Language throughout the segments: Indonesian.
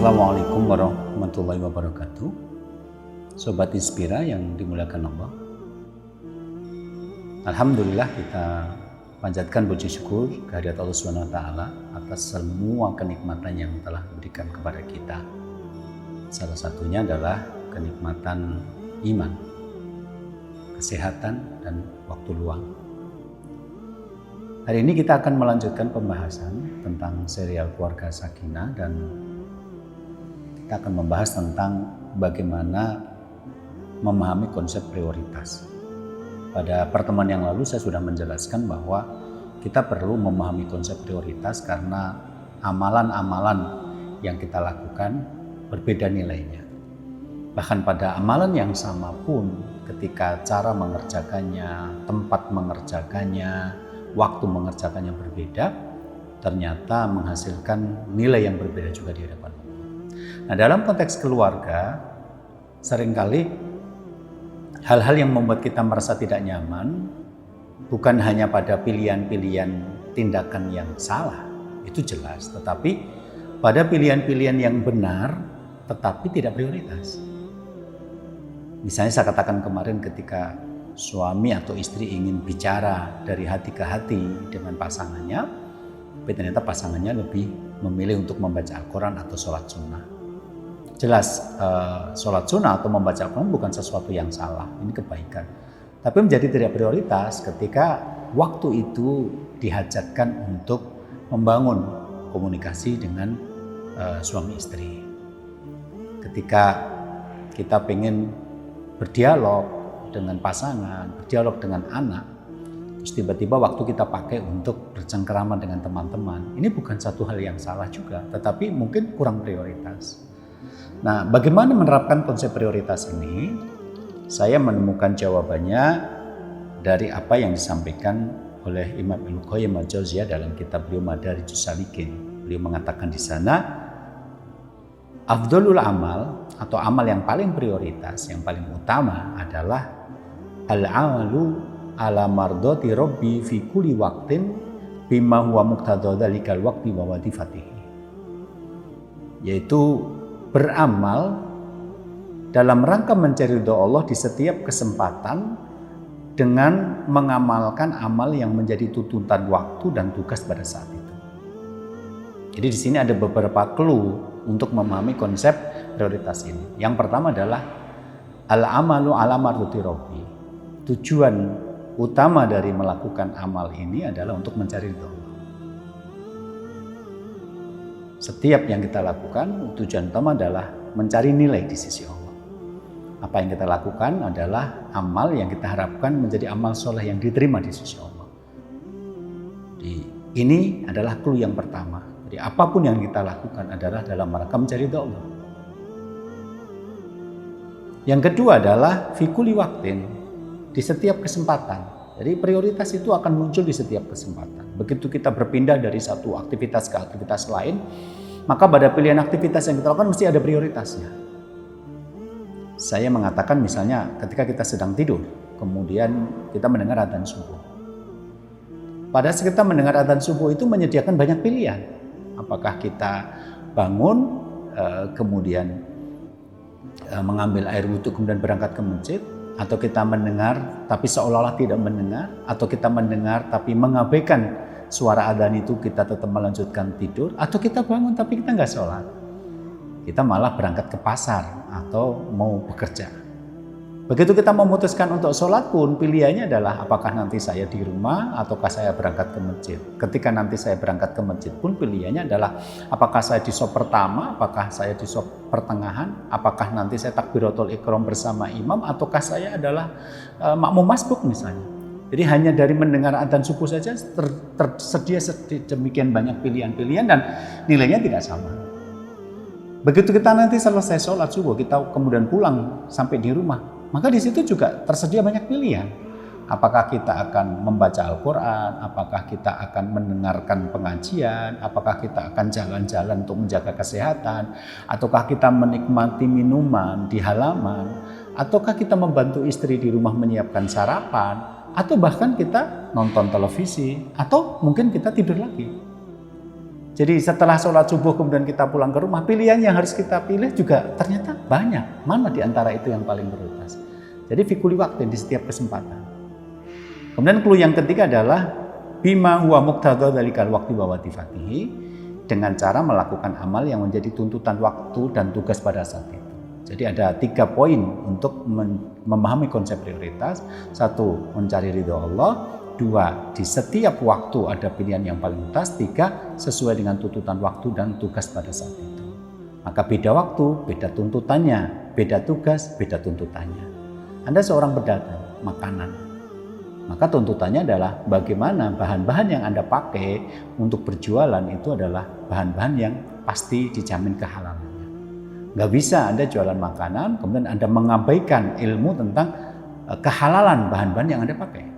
Assalamualaikum warahmatullahi wabarakatuh. Sobat Inspira yang dimuliakan Allah. Alhamdulillah kita panjatkan puji syukur kehadirat Allah SWT atas semua kenikmatan yang telah diberikan kepada kita. Salah satunya adalah kenikmatan iman, kesehatan, dan waktu luang. Hari ini kita akan melanjutkan pembahasan tentang serial Keluarga Sakinah dan kita akan membahas tentang bagaimana memahami konsep prioritas. Pada pertemuan yang lalu saya sudah menjelaskan bahwa kita perlu memahami konsep prioritas karena amalan-amalan yang kita lakukan berbeda nilainya. Bahkan pada amalan yang sama pun ketika cara mengerjakannya, tempat mengerjakannya, waktu mengerjakannya berbeda, ternyata menghasilkan nilai yang berbeda juga di hadapan Allah. Nah, dalam konteks keluarga, seringkali hal-hal yang membuat kita merasa tidak nyaman bukan hanya pada pilihan-pilihan tindakan yang salah, itu jelas, tetapi pada pilihan-pilihan yang benar tetapi tidak prioritas. Misalnya saya katakan kemarin ketika suami atau istri ingin bicara dari hati ke hati dengan pasangannya, tapi ternyata pasangannya lebih memilih untuk membaca Al-Quran atau sholat sunnah. Jelas sholat sunnah atau membaca Al-Quran bukan sesuatu yang salah, ini kebaikan. Tapi menjadi tidak prioritas ketika waktu itu dihajatkan untuk membangun komunikasi dengan suami istri. Ketika kita pengen berdialog dengan pasangan, berdialog dengan anak, terus tiba-tiba waktu kita pakai untuk bercengkerama dengan teman-teman, ini bukan satu hal yang salah juga, tetapi mungkin kurang prioritas. Nah, bagaimana menerapkan konsep prioritas ini? Saya menemukan jawabannya dari apa yang disampaikan oleh Imam Ibnu Qayyim al-Jauziyah dalam kitab beliau Madarijus Salikin. Beliau mengatakan di sana, afdhalul amal atau amal yang paling prioritas, yang paling utama adalah al-amalu ala mardati rabbi fi kulli waqtin bima huwa muqtada dzalikal waqti wa wadifatihi. Yaitu beramal dalam rangka mencari ridha Allah di setiap kesempatan dengan mengamalkan amal yang menjadi tuntutan waktu dan tugas pada saat itu. Jadi di sini ada beberapa clue untuk memahami konsep prioritas ini. Yang pertama adalah al-amalu ala mardati rabbi. Tujuan utama dari melakukan amal ini adalah untuk mencari ridha Allah. Setiap yang kita lakukan, tujuan utama adalah mencari nilai di sisi Allah. Apa yang kita lakukan adalah amal yang kita harapkan menjadi amal soleh yang diterima di sisi Allah. Jadi, ini adalah clue yang pertama. Jadi apapun yang kita lakukan adalah dalam rangka mencari ridha Allah. Yang kedua adalah fi kulli waqtin, di setiap kesempatan. Jadi prioritas itu akan muncul di setiap kesempatan. Begitu kita berpindah dari satu aktivitas ke aktivitas lain, maka pada pilihan aktivitas yang kita lakukan mesti ada prioritasnya. Saya mengatakan misalnya ketika kita sedang tidur, kemudian kita mendengar adzan subuh. Pada saat kita mendengar adzan subuh itu menyediakan banyak pilihan. Apakah kita bangun, kemudian mengambil air wudhu kemudian berangkat ke masjid, atau kita mendengar tapi seolah-olah tidak mendengar, atau kita mendengar tapi mengabaikan suara adzan itu, kita tetap melanjutkan tidur, atau kita bangun tapi kita nggak sholat, kita malah berangkat ke pasar atau mau bekerja. Begitu kita memutuskan untuk sholat pun pilihannya adalah apakah nanti saya di rumah ataukah saya berangkat ke masjid. Ketika nanti saya berangkat ke masjid pun pilihannya adalah apakah saya di shaf pertama, apakah saya di shaf pertengahan, apakah nanti saya takbiratul ihram bersama imam, ataukah saya adalah makmum masbuk misalnya. Jadi hanya dari mendengar adzan subuh saja tersedia sedemikian banyak pilihan-pilihan dan nilainya tidak sama. Begitu kita nanti selesai sholat subuh, kita kemudian pulang sampai di rumah, maka di situ juga tersedia banyak pilihan. Apakah kita akan membaca Al-Quran, apakah kita akan mendengarkan pengajian, apakah kita akan jalan-jalan untuk menjaga kesehatan, ataukah kita menikmati minuman di halaman, ataukah kita membantu istri di rumah menyiapkan sarapan, atau bahkan kita nonton televisi, atau mungkin kita tidur lagi. Jadi setelah sholat subuh kemudian kita pulang ke rumah, pilihan yang harus kita pilih juga ternyata banyak. Mana di antara itu yang paling prioritas? Jadi fi kulli waqtin, di setiap kesempatan. Kemudian clue yang ketiga adalah bima huwa muqtadha dzalikal waqti wa watifatihi, dengan cara melakukan amal yang menjadi tuntutan waktu dan tugas pada saat itu. Jadi ada 3 poin untuk memahami konsep prioritas. 1, mencari ridho Allah. 2, di setiap waktu ada pilihan yang paling utama. 3, sesuai dengan tuntutan waktu dan tugas pada saat itu. Maka beda waktu, beda tuntutannya, beda tugas, beda tuntutannya. Anda seorang pedagang makanan, maka tuntutannya adalah bagaimana bahan-bahan yang Anda pakai untuk berjualan itu adalah bahan-bahan yang pasti dijamin kehalalannya. Nggak bisa Anda jualan makanan, kemudian Anda mengabaikan ilmu tentang kehalalan bahan-bahan yang Anda pakai.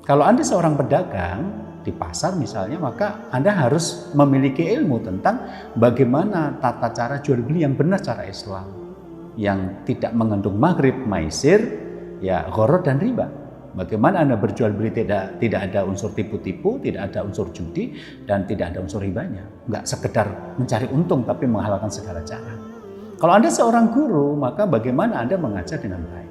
Kalau Anda seorang pedagang di pasar misalnya, maka Anda harus memiliki ilmu tentang bagaimana tata cara jual beli yang benar secara Islam, yang tidak mengandung maghrib, maisir, ya gharar dan riba. Bagaimana Anda berjual beli tidak ada unsur tipu-tipu, tidak ada unsur judi, dan tidak ada unsur ribanya. Nggak sekedar mencari untung, tapi menghalalkan segala cara. Kalau Anda seorang guru, maka bagaimana Anda mengajar dengan baik.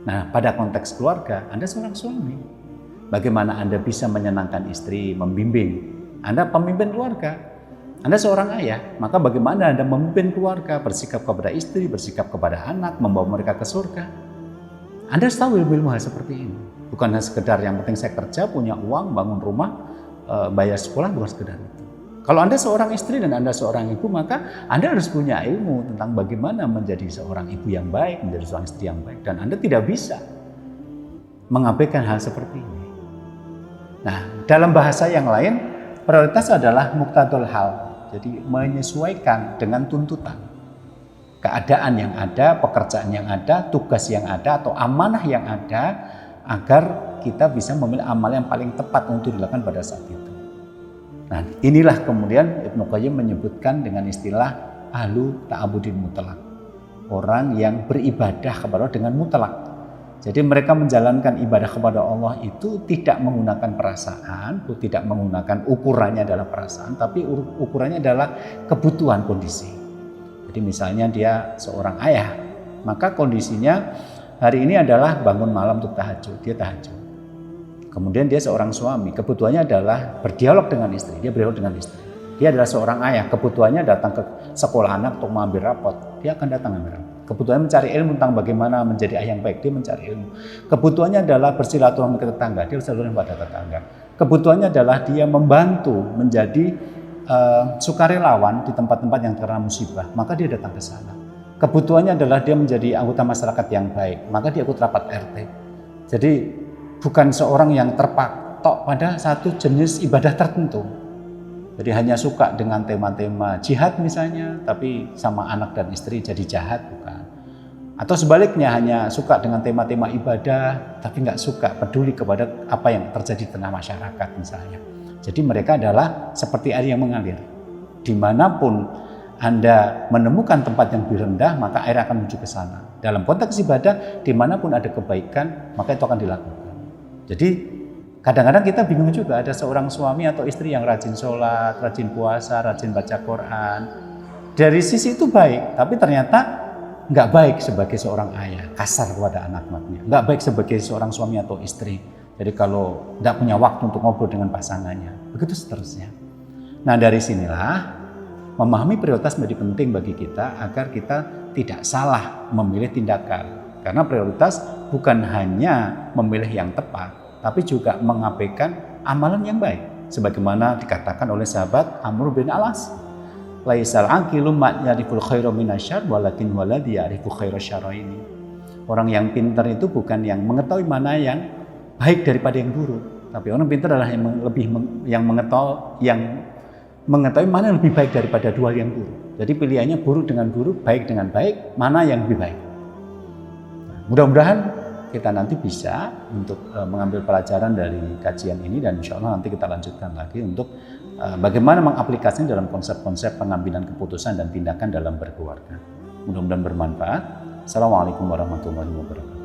Nah, pada konteks keluarga, Anda seorang suami. Bagaimana Anda bisa menyenangkan istri, membimbing. Anda pemimpin keluarga. Anda seorang ayah, maka bagaimana Anda memimpin keluarga, bersikap kepada istri, bersikap kepada anak, membawa mereka ke surga. Anda harus tahu ilmu hal seperti ini. Bukan hanya sekedar yang penting saya kerja, punya uang, bangun rumah, bayar sekolah, bukan sekedar itu. Kalau Anda seorang istri dan Anda seorang ibu, maka Anda harus punya ilmu tentang bagaimana menjadi seorang ibu yang baik, menjadi seorang istri yang baik. Dan Anda tidak bisa mengabaikan hal seperti ini. Nah, dalam bahasa yang lain, prioritas adalah muqtadul hal. Jadi menyesuaikan dengan tuntutan. Keadaan yang ada, pekerjaan yang ada, tugas yang ada, atau amanah yang ada, agar kita bisa memilih amal yang paling tepat untuk dilakukan pada saat itu. Nah, inilah kemudian Ibnu Qayyim menyebutkan dengan istilah ahlu ta'abudin mutlak. Orang yang beribadah kepada Allah dengan mutlak. Jadi mereka menjalankan ibadah kepada Allah itu tidak menggunakan perasaan, tidak menggunakan ukurannya adalah perasaan, tapi ukurannya adalah kebutuhan kondisi. Jadi misalnya dia seorang ayah, maka kondisinya hari ini adalah bangun malam untuk tahajud, dia tahajud. Kemudian dia seorang suami, kebutuhannya adalah berdialog dengan istri, dia berdialog dengan istri. Dia adalah seorang ayah, kebutuhannya datang ke sekolah anak untuk mengambil rapot, dia akan datang mengambil rapot. Kebutuhannya mencari ilmu tentang bagaimana menjadi ayah yang baik, dia mencari ilmu. Kebutuhannya adalah bersilaturahmi ke tetangga, dia bersilaturahmi pada tetangga. Kebutuhannya adalah dia membantu menjadi sukarelawan di tempat-tempat yang terkena musibah, maka dia datang ke sana. Kebutuhannya adalah dia menjadi anggota masyarakat yang baik, maka dia ikut rapat RT. Jadi bukan seorang yang terpatok pada satu jenis ibadah tertentu. Jadi hanya suka dengan tema-tema jihad misalnya, tapi sama anak dan istri jadi jahat, bukan. Atau sebaliknya hanya suka dengan tema-tema ibadah, tapi nggak suka peduli kepada apa yang terjadi di tengah masyarakat misalnya. Jadi mereka adalah seperti air yang mengalir. Dimanapun Anda menemukan tempat yang lebih rendah, maka air akan menuju ke sana. Dalam konteks ibadah, dimanapun ada kebaikan, maka itu akan dilakukan. Jadi kadang-kadang kita bingung juga, ada seorang suami atau istri yang rajin sholat, rajin puasa, rajin baca Quran. Dari sisi itu baik, tapi ternyata nggak baik sebagai seorang ayah, kasar kepada anak-anaknya. Nggak baik sebagai seorang suami atau istri. Jadi kalau nggak punya waktu untuk ngobrol dengan pasangannya, begitu seterusnya. Nah dari sinilah memahami prioritas menjadi penting bagi kita agar kita tidak salah memilih tindakan. Karena prioritas bukan hanya memilih yang tepat, tapi juga mengabaikan amalan yang baik. Sebagaimana dikatakan oleh sahabat Amr bin Al-As, laisal aqilu man yariful khairu minasyarr walakin waladhi yarifu khairosyarraini. Orang yang pintar itu bukan yang mengetahui mana yang baik daripada yang buruk, tapi orang pintar adalah yang mengetahui mana yang lebih baik daripada dua yang buruk. Jadi pilihannya buruk dengan buruk, baik dengan baik, mana yang lebih baik. Mudah-mudahan kita nanti bisa untuk mengambil pelajaran dari kajian ini, dan insya Allah nanti kita lanjutkan lagi untuk bagaimana mengaplikasikan dalam konsep-konsep pengambilan keputusan dan tindakan dalam berkeluarga. Mudah-mudahan bermanfaat. Assalamualaikum warahmatullahi wabarakatuh.